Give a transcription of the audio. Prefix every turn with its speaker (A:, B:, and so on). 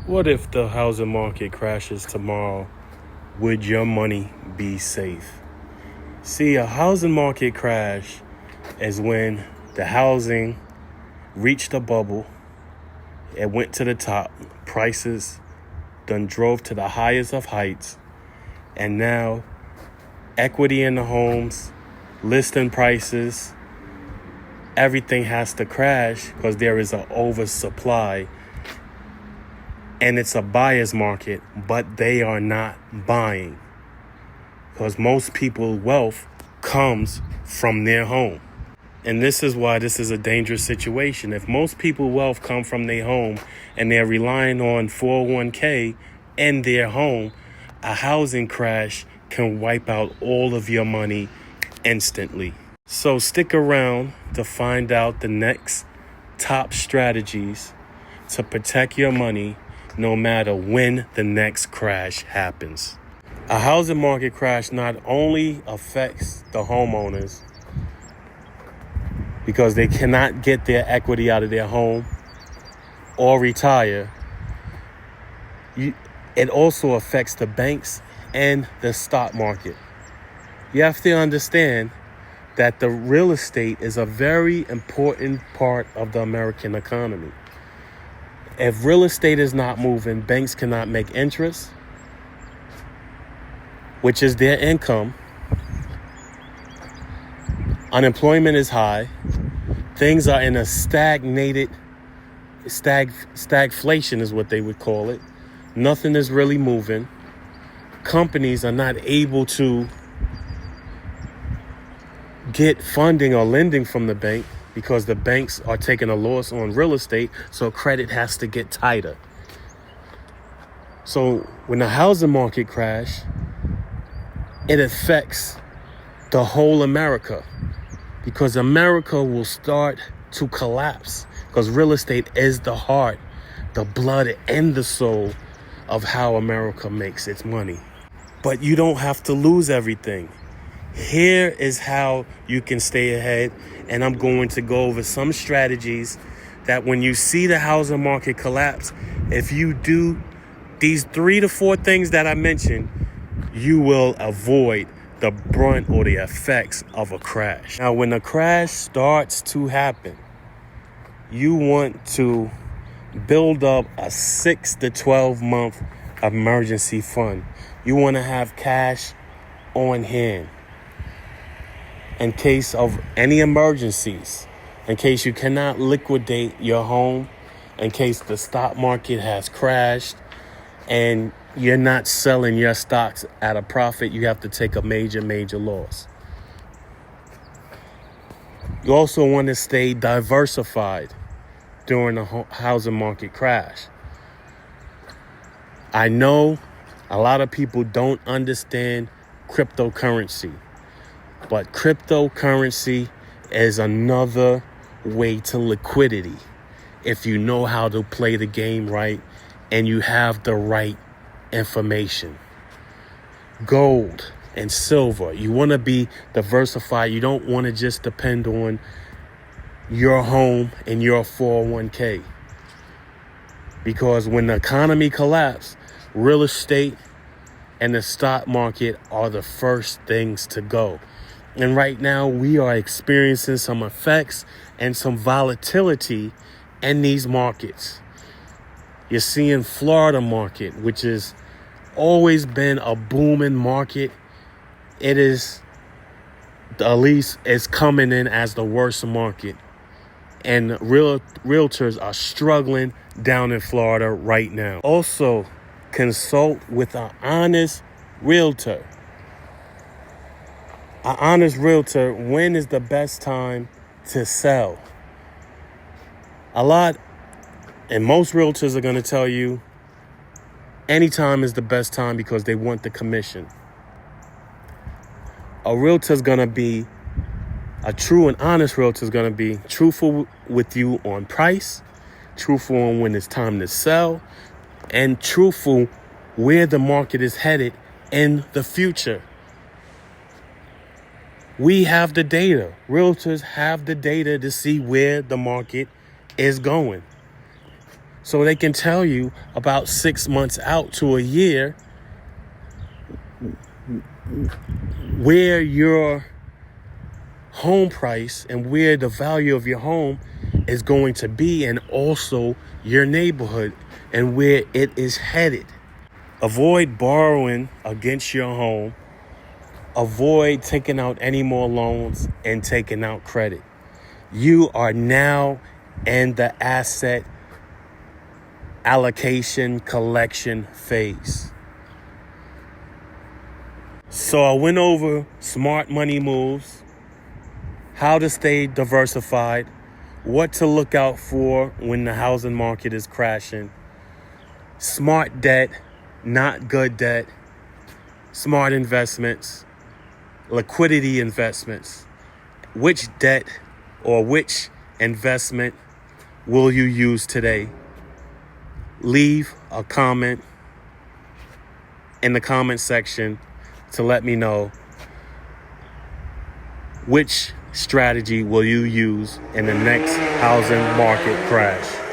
A: What if the housing market crashes tomorrow? Would your money be safe? See, a housing market crash is when the housing reached a bubble, it went to the top, prices done drove to the highest of heights, and now equity in the homes, listing prices, everything has to crash because there is an oversupply. And it's a buyer's market, but they are not buying because most people's wealth comes from their home. And this is why this is a dangerous situation. If most people's wealth come from their home and they're relying on 401k in their home, a housing crash can wipe out all of your money instantly. So stick around to find out the next top strategies to protect your money no matter when the next crash happens. A housing market crash not only affects the homeowners because they cannot get their equity out of their home or retire, it also affects the banks and the stock market. You have to understand that the real estate is a very important part of the American economy. If real estate is not moving, banks cannot make interest, which is their income. Unemployment is high. Things are in a stagflation is what they would call it. Nothing is really moving. Companies are not able to get funding or lending from the bank because the banks are taking a loss on real estate, so credit has to get tighter. So when the housing market crash, it affects the whole America because America will start to collapse because real estate is the heart, the blood, and the soul of how America makes its money. But you don't have to lose everything. Here is how you can stay ahead, and I'm going to go over some strategies that when you see the housing market collapse, if you do these 3 to 4 things that I mentioned, you will avoid the brunt or the effects of a crash. Now, when a crash starts to happen, you want to build up a 6 to 12 month emergency fund. You want to have cash on hand in case of any emergencies, in case you cannot liquidate your home, in case the stock market has crashed and you're not selling your stocks at a profit, you have to take a major loss. You also want to stay diversified during a housing market crash. I know a lot of people don't understand cryptocurrency. But cryptocurrency is another way to liquidity if you know how to play the game right and you have the right information. Gold and silver, you want to be diversified. You don't want to just depend on your home and your 401k. Because when the economy collapses, real estate and the stock market are the first things to go. And right now we are experiencing some effects and some volatility in these markets. You're seeing Florida market, which has always been a booming market. It is, at least it's coming in as the worst market. And realtors are struggling down in Florida right now. Also, consult with an honest realtor. An honest realtor, when is the best time to sell? And most realtors are going to tell you anytime is the best time because they want the commission. A true and honest realtor is going to be truthful with you on price, truthful on when it's time to sell, and truthful where the market is headed in the future. We have the data. Realtors have the data to see where the market is going. so they can tell you about 6 months out to a year where your home price and where the value of your home is going to be, and also your neighborhood and where it is headed. Avoid borrowing against your home. Avoid taking out any more loans and taking out credit. You are now in the asset allocation collection phase. So I went over smart money moves, how to stay diversified, what to look out for when the housing market is crashing, smart debt, not good debt, smart investments, liquidity investments. Which debt or which investment will you use today? Leave a comment in the comment section to let me know which strategy will you use in the next housing market crash.